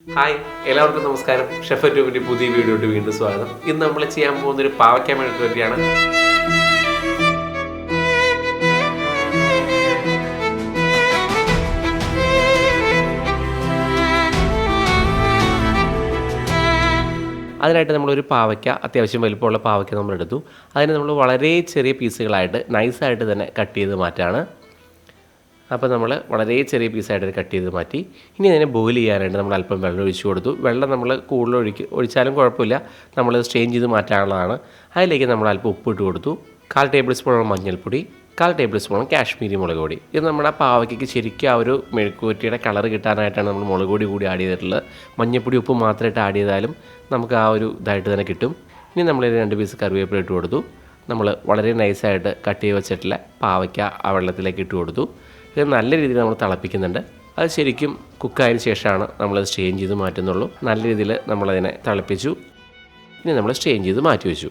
Hi എല്ലാവർക്കും നമസ്കാരം. Chef ട്യൂബിൻ്റെ പുതിയ വീഡിയോട്ട് വീണ്ടും സ്വാഗതം. ഇന്ന് നമ്മൾ ചെയ്യാൻ പോകുന്നൊരു പാവയ്ക്ക മെഴുക്കുവരട്ടിയാണ്. അതിനായിട്ട് നമ്മളൊരു പാവയ്ക്ക, അത്യാവശ്യം വലിപ്പമുള്ള പാവയ്ക്ക നമ്മളെടുത്തു. അതിന് നമ്മൾ വളരെ ചെറിയ പീസുകളായിട്ട് നൈസായിട്ട് തന്നെ കട്ട് ചെയ്ത് മാറ്റാണ്. അപ്പോൾ നമ്മൾ വളരെ ചെറിയ പീസായിട്ട് കട്ട് ചെയ്ത് മാറ്റി. ഇനി അതിനെ ബോയിൽ ചെയ്യാനായിട്ട് നമ്മൾ അല്പം വെള്ളം ഒഴിച്ചു കൊടുത്തു. വെള്ളം നമ്മൾ കൂടുതൽ ഒഴിച്ചാലും കുഴപ്പമില്ല, നമ്മൾ സ്ട്രെയിൻ ചെയ്ത് മാറ്റാനുള്ളതാണ്. അതിലേക്ക് നമ്മൾ അല്പം ഉപ്പിട്ട് കൊടുത്തു. 1/4 ടേബിൾ സ്പൂൺ മഞ്ഞൾപ്പൊടി, 1/4 ടേബിൾ സ്പൂൺ കാശ്മീരി മുളക് പൊടി. ഇത് നമ്മുടെ പാവയ്ക്ക് ശരിക്കും ആ ഒരു മെഴുക്കുവരട്ടിയുടെ കളർ കിട്ടാനായിട്ടാണ് നമ്മൾ മുളക് പൊടി കൂടി ആഡ് ചെയ്തിട്ടുള്ളത്. മഞ്ഞൾപ്പൊടി ഉപ്പ് മാത്രമായിട്ട് ആഡ് ചെയ്താലും നമുക്ക് ആ ഒരു ഇതായിട്ട് തന്നെ കിട്ടും. ഇനി നമ്മൾ 2 പീസ് കറിവേപ്പില ഇട്ട് കൊടുത്തു. നമ്മൾ വളരെ നൈസായിട്ട് കട്ട് ചെയ്ത് വെച്ചിട്ടുള്ള പാവയ്ക്ക ആ വെള്ളത്തിലേക്ക് ഇട്ട് കൊടുത്തു. ഇത് നല്ല രീതിയിൽ നമ്മൾ തിളപ്പിക്കുന്നുണ്ട്. അത് ശരിക്കും കുക്കായതിന് ശേഷമാണ് നമ്മളത് സ്ട്രെയിൻ ചെയ്ത് മാറ്റുന്നുള്ളൂ. നല്ല രീതിയിൽ നമ്മളതിനെ തിളപ്പിച്ചു. ഇനി നമ്മൾ സ്ട്രെയിൻ ചെയ്ത് മാറ്റി വെച്ചു.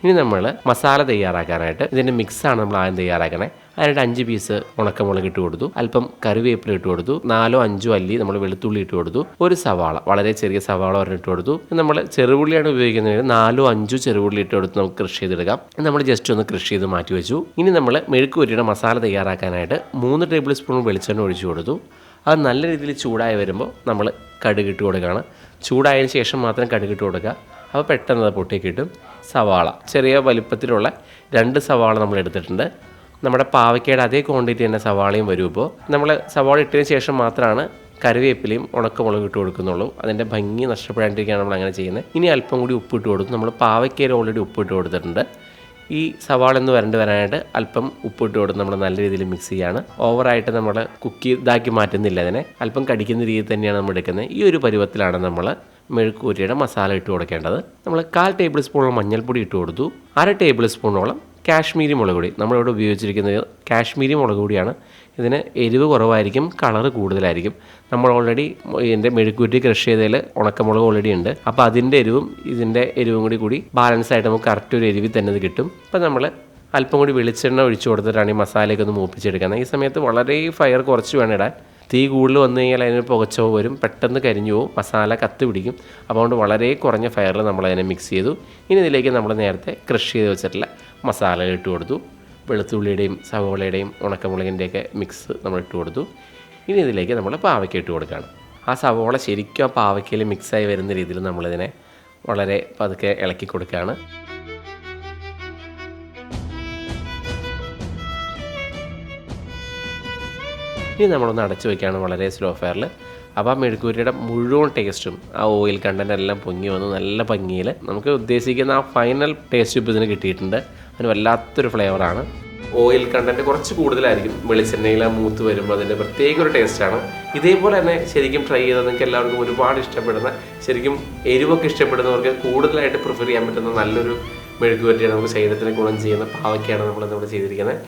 ഇനി നമ്മൾ മസാല തയ്യാറാക്കാനായിട്ട് ഇതിൻ്റെ മിക്സാണ് നമ്മൾ ആദ്യം തയ്യാറാക്കണേ. അതിനായിട്ട് 5 പീസ് ഉണക്കമുളക് ഇട്ട് കൊടുത്തു. അല്പം കറിവേപ്പില ഇട്ട് കൊടുത്തു. 4-5 അല്ലി നമ്മൾ വെളുത്തുള്ളി ഇട്ട് കൊടുത്തു. ഒരു സവാള, വളരെ ചെറിയ സവാള ഒരെണ്ണം ഇട്ട് കൊടുത്തു. നമ്മൾ ചെറുപുള്ളിയാണ് ഉപയോഗിക്കുന്നത്. 4-5 ചെറുപുള്ളി ഇട്ട് കൊടുത്ത് നമുക്ക് കൃഷി ചെയ്തെടുക്കാം. നമ്മൾ ജസ്റ്റ് ഒന്ന് കൃഷി ചെയ്ത് മാറ്റി വെച്ചു. ഇനി നമ്മൾ മെഴുക്കുവരട്ടിയുടെ മസാല തയ്യാറാക്കാനായിട്ട് 3 ടേബിൾ സ്പൂൺ വെളിച്ചെണ്ണ ഒഴിച്ചു കൊടുത്തു. അത് നല്ല രീതിയിൽ ചൂടായി വരുമ്പോൾ നമ്മൾ കടുകിട്ട് കൊടുക്കുകയാണ്. ചൂടായതിന് ശേഷം മാത്രം കടുകിട്ട് കൊടുക്കുക. അപ്പോൾ പെട്ടെന്ന് അത് പൊട്ടി കിട്ടും. സവാള, ചെറിയ വലിപ്പത്തിലുള്ള 2 സവാള നമ്മൾ എടുത്തിട്ടുണ്ട്. നമ്മുടെ പാവയ്ക്കയുടെ അതേ ക്വാണ്ടിറ്റി തന്നെ സവാളയും വരും. ഇപ്പോൾ നമ്മൾ സവാള ഇട്ടതിന് ശേഷം മാത്രമാണ് കറിവേപ്പിലയും ഉണക്കമുളക് ഇട്ട് കൊടുക്കുന്നുള്ളൂ. അതിൻ്റെ ഭംഗി നഷ്ടപ്പെടാണ്ടിരിക്കുകയാണ് നമ്മൾ അങ്ങനെ ചെയ്യുന്നത്. ഇനി അല്പം കൂടി ഉപ്പിട്ട് കൊടുക്കും. നമ്മൾ പാവയ്ക്കയിൽ ഓൾറെഡി ഉപ്പിട്ട് കൊടുത്തിട്ടുണ്ട്. ഈ സവാള ഒന്ന് വരാനായിട്ട് അല്പം ഉപ്പിട്ട് കൊടുത്ത് നമ്മൾ നല്ല രീതിയിൽ മിക്സ് ചെയ്യാണ്. ഓവറായിട്ട് നമ്മൾ ഇതാക്കി മാറ്റുന്നില്ല. അതിനെ അല്പം കടിക്കുന്ന രീതിയിൽ തന്നെയാണ് നമ്മൾ എടുക്കുന്നത്. ഈ ഒരു പരുവത്തിലാണ് നമ്മൾ മെഴുക്കുവരട്ടിയുടെ മസാല ഇട്ട് കൊടുക്കേണ്ടത്. നമ്മൾ 1/4 ടേബിൾ സ്പൂണോളം മഞ്ഞൾപ്പൊടി ഇട്ട് കൊടുത്തു. 1/2 ടേബിൾ സ്പൂണോളം കാശ്മീരി മുളക് പൊടി. നമ്മളിവിടെ ഉപയോഗിച്ചിരിക്കുന്നത് കാശ്മീരി മുളക് പൊടിയാണ്. ഇതിന് എരിവ് കുറവായിരിക്കും, കളറ് കൂടുതലായിരിക്കും. നമ്മൾ ഓൾറെഡി ഇതിൻ്റെ മെഴുക്കുവരട്ടി കൃഷി ചെയ്തതിൽ ഉണക്കമുളക് ഓൾറെഡി ഉണ്ട്. അപ്പോൾ അതിൻ്റെ എരിവും ഇതിൻ്റെ എരിവും കൂടി ബാലൻസ് ആയിട്ട് നമുക്ക് കറക്റ്റ് ഒരു എരിവിൽ തന്നെ ഇത് കിട്ടും. അപ്പോൾ നമ്മൾ അല്പം കൂടി വെളിച്ചെണ്ണ ഒഴിച്ചു കൊടുത്തിട്ടാണ് ഈ മസാലയൊക്കെ ഒന്ന് മൂപ്പിച്ചെടുക്കുന്നത്. ഈ സമയത്ത് വളരെ ഫയർ കുറച്ച് വേണം ഇടാൻ. തീ കൂടുതൽ വന്നു കഴിഞ്ഞാൽ അതിന് പുകച്ചോ വരും, പെട്ടെന്ന് കരിഞ്ഞു പോവും, മസാല കത്ത് പിടിക്കും. അതുകൊണ്ട് വളരെ കുറഞ്ഞ ഫയറിൽ നമ്മളതിനെ മിക്സ് ചെയ്തു. ഇനി ഇതിലേക്ക് നമ്മൾ നേരത്തെ ക്രഷ് ചെയ്ത് വെച്ചിട്ടുള്ള മസാല ഇട്ട് കൊടുത്തു. വെളുത്തുള്ളിയുടെയും സവോളയുടെയും ഉണക്കമുളകിൻ്റെയൊക്കെ മിക്സ് നമ്മൾ ഇട്ട് കൊടുത്തു. ഇനി ഇതിലേക്ക് നമ്മൾ പാവയ്ക്ക ഇട്ട് കൊടുക്കുകയാണ്. ആ സവോള ശരിക്കും ആ പാവയ്ക്കയിൽ മിക്സായി വരുന്ന രീതിയിൽ നമ്മളിതിനെ വളരെ പതുക്കെ ഇളക്കി കൊടുക്കുകയാണ്. ഇനി നമ്മളൊന്ന് അടച്ചു വയ്ക്കുകയാണ് വളരെ സ്ലോ ഫയറിൽ. അപ്പോൾ ആ മെഴുക്കുവരട്ടിയുടെ മുഴുവൻ ടേസ്റ്റും ആ ഓയിൽ കണ്ടൻ്റ് എല്ലാം പൊങ്ങി വന്ന് നല്ല ഭംഗിയിൽ നമുക്ക് ഉദ്ദേശിക്കുന്ന ആ ഫൈനൽ ടേസ്റ്റ് ഇപ്പോൾ ഇതിന് കിട്ടിയിട്ടുണ്ട്. അതിന് വല്ലാത്തൊരു ഫ്ലേവറാണ്. ഓയിൽ കണ്ടൻറ്റ് കുറച്ച് കൂടുതലായിരിക്കും. വെളിച്ചെണ്ണയിൽ ആ മൂത്ത് വരുമ്പോൾ അതിൻ്റെ പ്രത്യേക ഒരു ടേസ്റ്റാണ്. ഇതേപോലെ തന്നെ ശരിക്കും ട്രൈ ചെയ്താൽ നിങ്ങൾക്ക് എല്ലാവർക്കും ഒരുപാട് ഇഷ്ടപ്പെടുന്ന, ശരിക്കും എരിവൊക്കെ ഇഷ്ടപ്പെടുന്നവർക്ക് കൂടുതലായിട്ട് പ്രിഫർ ചെയ്യാൻ പറ്റുന്ന നല്ലൊരു മെഴുക്കുവരട്ടിയാണ്. നമുക്ക് ശരീരത്തിന് ഗുണം ചെയ്യുന്ന പാവയ്ക്കാണ് നമ്മളിന്നിവിടെ ചെയ്തിരിക്കുന്നത്.